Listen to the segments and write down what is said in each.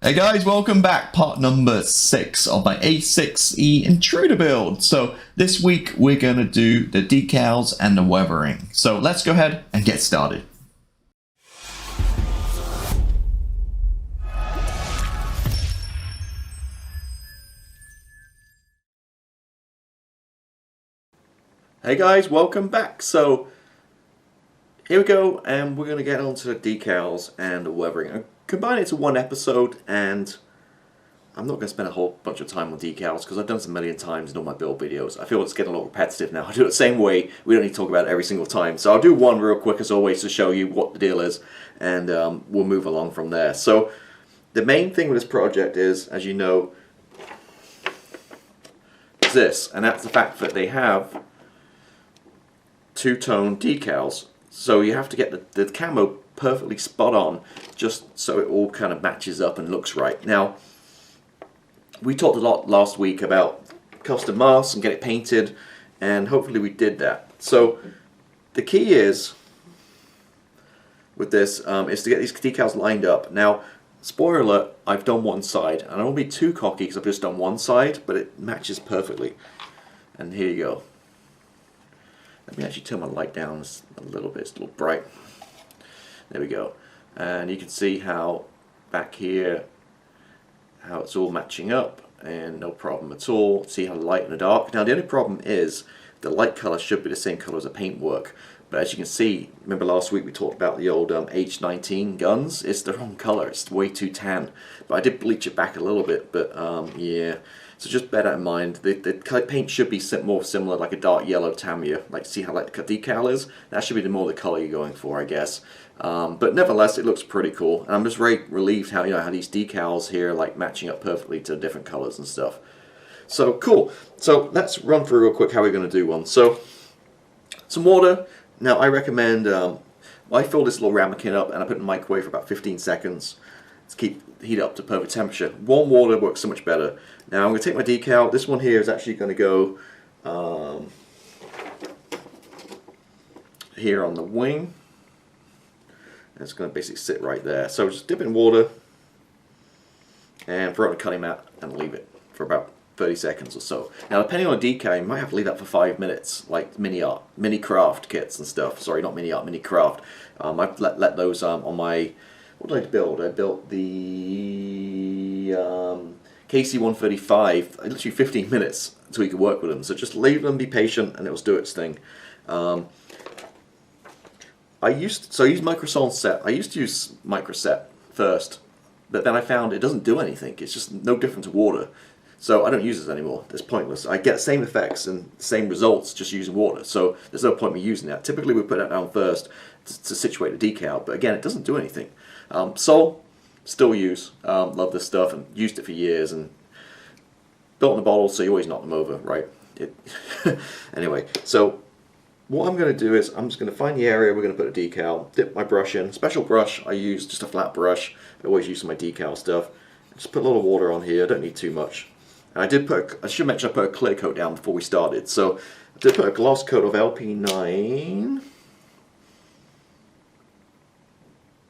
Hey guys, welcome back. Part number 6 of my A-6E Intruder build. So this week we're going to do the decals and the weathering. So let's go ahead and get started. Hey guys, welcome back. So here we go, and we're going to get onto the decals and the weathering. I combine it to one episode, and I'm not going to spend a whole bunch of time on decals because I've done this a million times in all my build videos. I feel it's getting a little repetitive now. I do it the same way. We don't need to talk about it every single time. So I'll do one real quick as always to show you what the deal is, and we'll move along from there. So the main thing with this project is, as you know, is this, and that's the fact that they have two-tone decals. So you have to get the camo perfectly spot on, just so it all kind of matches up and looks right. Now, we talked a lot last week about custom masks and get it painted, and hopefully we did that. So the key is with this is to get these decals lined up. Now, spoiler alert, I've done one side, and I don't want to be too cocky because I've just done one side, but it matches perfectly. And here you go. Let me actually turn my light down a little bit, it's a little bright. There we go. And you can see how back here, how it's all matching up, and no problem at all. See how the light and the dark. Now the only problem is the light color should be the same color as the paintwork. But as you can see, remember last week we talked about the old H19 guns? It's the wrong color, it's way too tan. But I did bleach it back a little bit, but yeah. So just bear that in mind. The paint should be more similar, like a dark yellow Tamiya. Like, see how like the decal is? That should be the more the color you're going for, I guess. But nevertheless, it looks pretty cool. And I'm just very relieved how how these decals here like matching up perfectly to different colors and stuff. So cool. So let's run through real quick how we're going to do one. So some water. Now I recommend I fill this little ramekin up and I put it in the microwave for about 15 seconds. To keep heat up to perfect temperature. Warm water works so much better. Now I'm going to take my decal. This one here is actually going to go here on the wing. And it's going to basically sit right there. So just dip it in water and throw it in a cutting mat and leave it for about 30 seconds or so. Now depending on the decal, you might have to leave that for 5 minutes, like mini craft kits and stuff. Sorry, not mini art, mini craft. I've let those on my. What did I build? I built the KC-135, literally 15 minutes until you could work with them. So just leave them, be patient, and it'll do its thing. I used Microsol's set. I used to use Microset first, but then I found it doesn't do anything. It's just no different to water. So I don't use this anymore. It's pointless. I get the same effects and same results just using water. So there's no point in me using that. Typically we put that down first to situate the decal, but again, it doesn't do anything. Sol, still use. Love this stuff and used it for years and built in a bottle, so you always knock them over, right? Anyway, so what I'm going to do is I'm just going to find the area we're going to put a decal, dip my brush in. Special brush, I use just a flat brush. I always use my decal stuff. Just put a little water on here, don't need too much. And I should mention I put a clear coat down before we started. So I did put a gloss coat of LP9.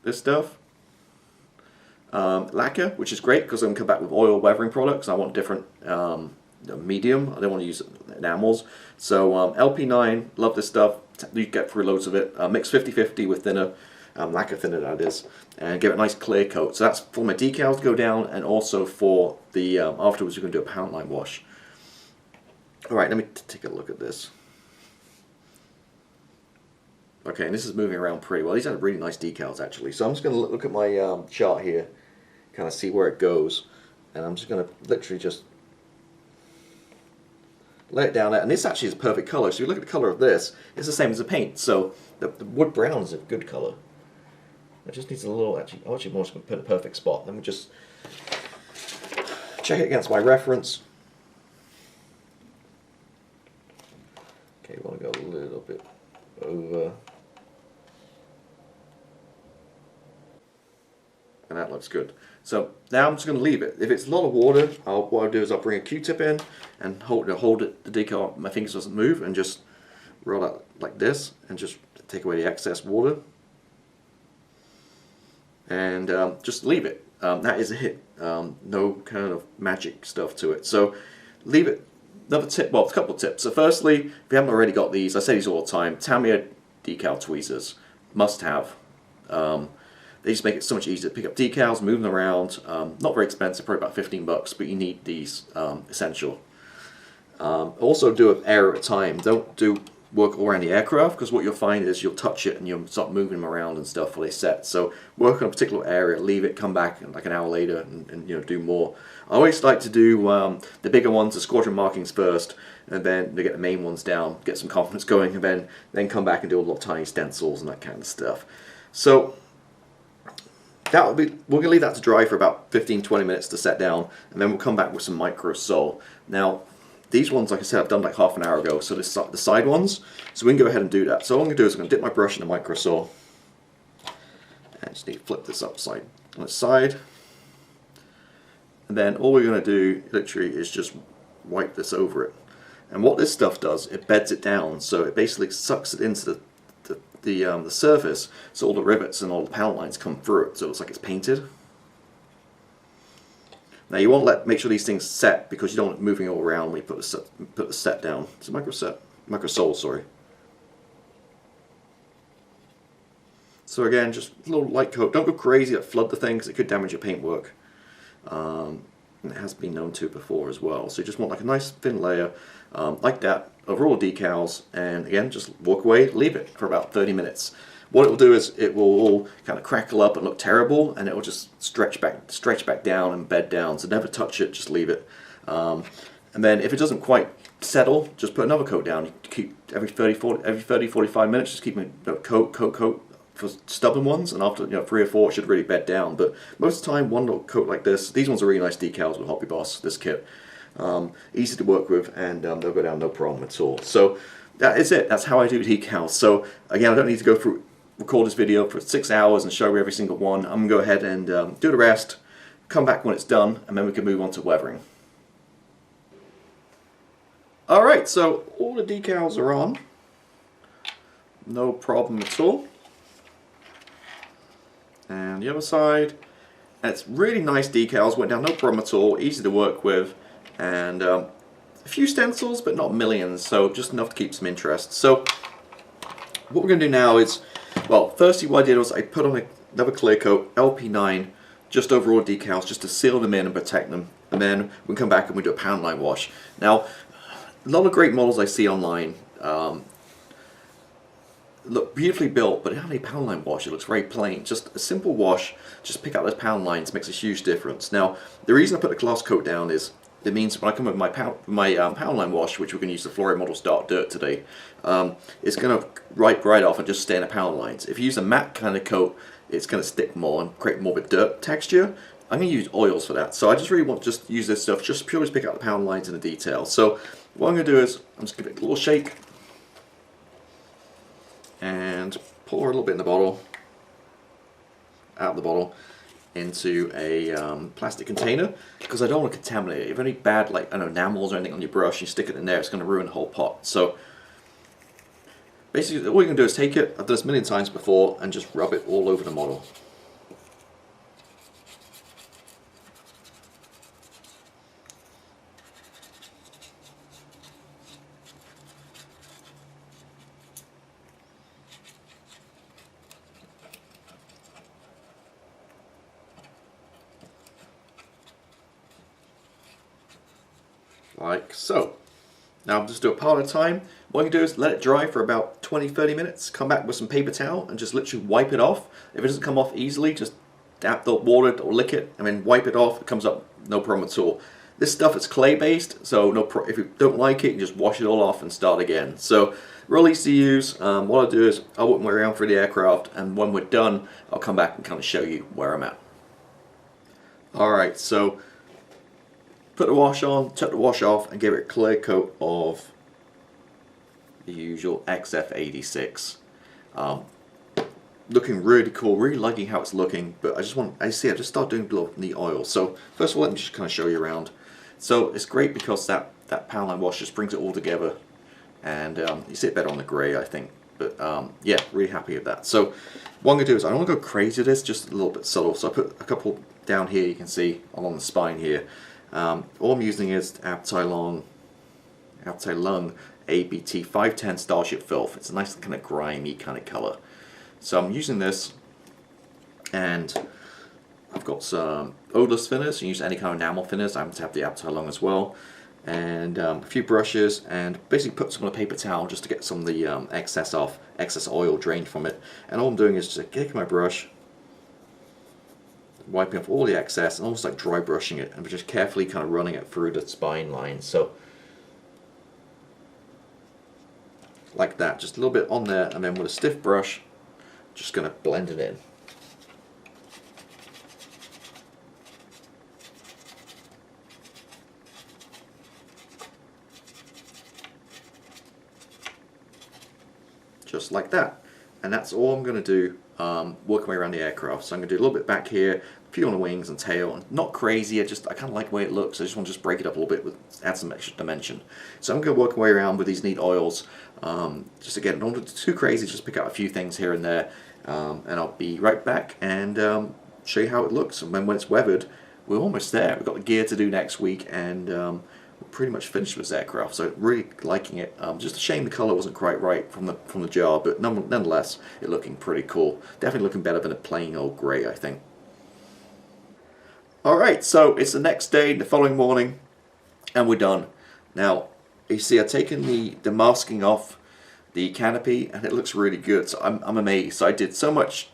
This stuff. Lacquer, which is great because I'm going to come back with oil weathering products. I want different medium. I don't want to use enamels. So LP9, love this stuff. You get through loads of it. Mix 50-50 with thinner, lacquer thinner that is, and give it a nice clear coat. So that's for my decals to go down, and also for the afterwards we're going to do a pound line wash. Alright, let me take a look at this. Okay, and this is moving around pretty well. These are really nice decals actually. So I'm just going to look at my chart here, kind of see where it goes, and I'm just going to literally just lay it down there. And this actually is a perfect color. So if you look at the color of this, it's the same as the paint. So the wood brown is a good color. It just needs a little, actually more just going to put a perfect spot. Let me just check it against my reference. Okay, we want to go a little bit over. And that looks good. So now I'm just going to leave it. If it's a lot of water, what I'll do is I'll bring a Q-tip in and hold it, the decal, my fingers doesn't move, and just roll out like this and just take away the excess water. And just leave it. that is a hit. No kind of magic stuff to it. So leave it. Another tip, well, a couple of tips. So firstly, if you haven't already got these, I say these all the time, Tamiya decal tweezers, must have. They just make it so much easier to pick up decals, move them around. Not very expensive, probably about 15 bucks, but you need these, essential. Also do an area at a time. Don't do work all around the aircraft, because what you'll find is you'll touch it and you'll start moving them around and stuff while they set. So work on a particular area, leave it, come back like an hour later and you know, do more. I always like to do the bigger ones, the squadron markings first, and then to get the main ones down, get some confidence going, and then come back and do a lot of tiny stencils and that kind of stuff. So we're going to leave that to dry for about 15-20 minutes to set down, and then we'll come back with some micro sole. Now these ones, like I said, I've done like half an hour ago, so the side ones, so we can go ahead and do that. So all I'm going to do is I'm going to dip my brush in the micro sole, and just need to flip this upside on its side, and then all we're going to do literally is just wipe this over it. And what this stuff does, it beds it down, so it basically sucks it into the surface, so all the rivets and all the panel lines come through it, so it looks like it's painted. Now you want to make sure these things set, because you don't want it moving all around when you put the set down. It's a micro sole, sorry. So again, just a little light coat. Don't go crazy, flood the thing, because it could damage your paintwork. It has been known to before as well. So you just want like a nice thin layer, like that, over all decals, and again, just walk away, leave it for about 30 minutes. What it will do is it will all kind of crackle up and look terrible, and it will just stretch back down and bed down. So never touch it, just leave it. And then if it doesn't quite settle, just put another coat down. You keep every 30-45 minutes, just keep a coat for stubborn ones, and after 3 or 4 it should really bed down. But most of the time, one little coat like this. These ones are really nice decals with HobbyBoss, this kit. Easy to work with, and they'll go down no problem at all. So that is it. That's how I do decals. So again, I don't need to record this video for 6 hours and show you every single one. I'm going to go ahead and do the rest, come back when it's done, and then we can move on to weathering. Alright, so all the decals are on. No problem at all. And the other side. And it's really nice decals, went down no problem at all, easy to work with, and a few stencils, but not millions, so just enough to keep some interest. So what we're going to do now is, well, firstly what I did was I put on another clear coat, LP9, just over all decals, just to seal them in and protect them, and then we come back and we do a pound line wash. Now, a lot of great models I see online look beautifully built, but they don't have any pound line wash. It looks very plain. Just a simple wash, just pick out those pound lines, makes a huge difference. Now, the reason I put the gloss coat down is it means when I come with my pound line wash, which we're going to use the Florida Models Dark Dirt today, it's going to wipe right off and just stay in the pound lines. If you use a matte kind of coat, it's going to stick more and create more of a dirt texture. I'm going to use oils for that, so I just really want to just use this stuff just purely to pick out the pound lines and the details. So what I'm going to do is I'm just going to give it a little shake and pour a little bit in the bottle, out of the bottle, into a plastic container, because I don't want to contaminate it. If you have any bad, like, I don't know, enamels or anything on your brush, you stick it in there, it's going to ruin the whole pot. So basically all you're going to do is take it, I've done this a million times before, and just rub it all over the model. Like so. Now I'll just do a part at a time. What you can do is let it dry for about 20-30 minutes, come back with some paper towel and just literally wipe it off. If it doesn't come off easily, just dab the water or lick it and then wipe it off. It comes up no problem at all. This stuff is clay based, so if you don't like it, you just wash it all off and start again. So real easy to use. What I'll do is I'll walk my way around through the aircraft, and when we're done, I'll come back and kind of show you where I'm at. Alright, so put the wash on, took the wash off, and give it a clear coat of the usual XF86. Looking really cool, really liking how it's looking, but I just start doing a little neat oil. So first of all, let me just kind of show you around. So it's great because that pound line wash just brings it all together, and you see it better on the grey, I think. But yeah, really happy with that. So what I'm going to do is I don't want to go crazy with this, just a little bit subtle. So I put a couple down here you can see along the spine here. All I'm using is Abteilung ABT 510 Starship Filth. It's a nice kind of grimy kind of color. So I'm using this, and I've got some odorless thinners. You can use any kind of enamel thinners. I happen to have the Abteilung as well, and a few brushes, and basically put some on a paper towel just to get some of the excess oil drained from it. And all I'm doing is just taking my brush, wiping off all the excess, and almost like dry brushing it, and just carefully kind of running it through the spine line. So like that, just a little bit on there, and then with a stiff brush, just going to blend it in. Just like that. And that's all I'm going to do, working my way around the aircraft. So I'm going to do a little bit back here, a few on the wings and tail, and not crazy. I kind of like the way it looks. I just want to break it up a little bit, add some extra dimension. So I'm going to work my way around with these neat oils. Just again, don't do too crazy, just pick out a few things here and there, and I'll be right back and show you how it looks. And when it's weathered, we're almost there. We've got the gear to do next week, and we're pretty much finished with this aircraft. So really liking it. Just a shame the color wasn't quite right from the jar, but nonetheless, it's looking pretty cool. Definitely looking better than a plain old grey, I think. Alright, so it's the next day, the following morning, and we're done. Now, you see I've taken the masking off the canopy, and it looks really good. So I'm amazed. So I did so much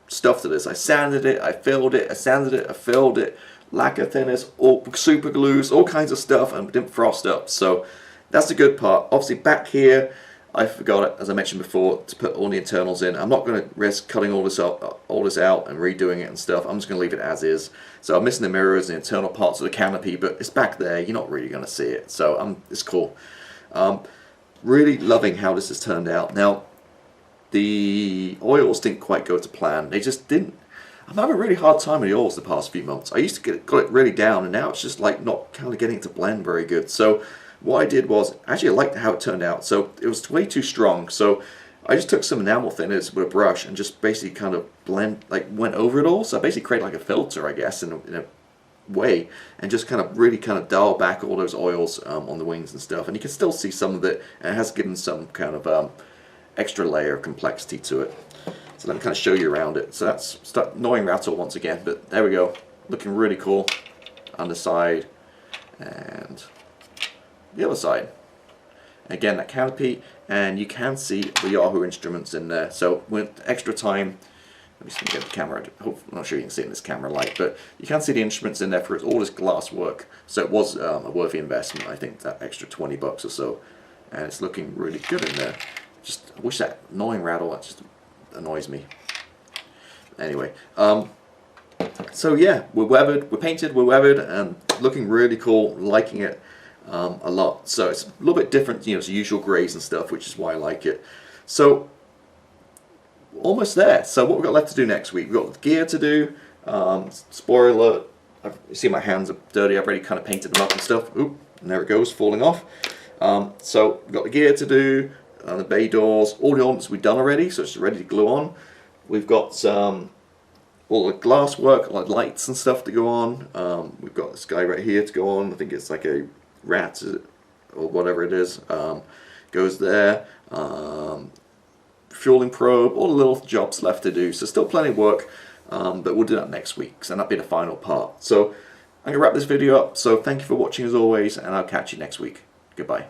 stuff to this. I sanded it, I filled it, I sanded it, I filled it, lacquer thinners, all super glues, all kinds of stuff, and didn't frost up. So that's the good part. Obviously back here, I forgot, as I mentioned before, to put all the internals in. I'm not going to risk cutting all this out and redoing it and stuff. I'm just going to leave it as is. So I'm missing the mirrors, the internal parts of the canopy, but it's back there. You're not really going to see it. So it's cool. Really loving how this has turned out. Now, the oils didn't quite go to plan. They just didn't. I'm having a really hard time with the oils the past few months. I used to got it really down, and now it's just like not kind of getting it to blend very good. So what I did was, actually I liked how it turned out. So it was way too strong. So I just took some enamel thinners with a brush and just basically kind of went over it all. So I basically created like a filter, I guess, in a way, and just really dial back all those oils on the wings and stuff. And you can still see some of it, and it has given some kind of extra layer of complexity to it. So let me kind of show you around it. So that's annoying rattle once again, but there we go. Looking really cool. Underside and the other side. Again, that canopy, and you can see the Yahoo instruments in there. So with extra time, let me see if I can get the camera. I'm not sure you can see it in this camera light, but you can see the instruments in there for all this glass work. So it was a worthy investment, I think, that extra 20 bucks or so. And it's looking really good in there. Just I wish that annoying rattle, that just annoys me. Anyway, so yeah, we're weathered, we're painted, we're weathered, and looking really cool, liking it a lot. So it's a little bit different, you know, it's usual greys and stuff, which is why I like it. So almost there. So what we've got left to do next week, we've got the gear to do. Spoiler alert, you see my hands are dirty, I've already kind of painted them up and stuff. Oop, and there it goes, falling off. So we've got the gear to do, the bay doors, all the ornaments we've done already, so it's ready to glue on. We've got all the glass work, like lights and stuff to go on. We've got this guy right here to go on. I think it's like a rat or whatever it is. Goes there. Fueling probe, all the little jobs left to do. So still plenty of work, but we'll do that next week, so that'll be the final part. So I'm going to wrap this video up. So thank you for watching as always, and I'll catch you next week. Goodbye.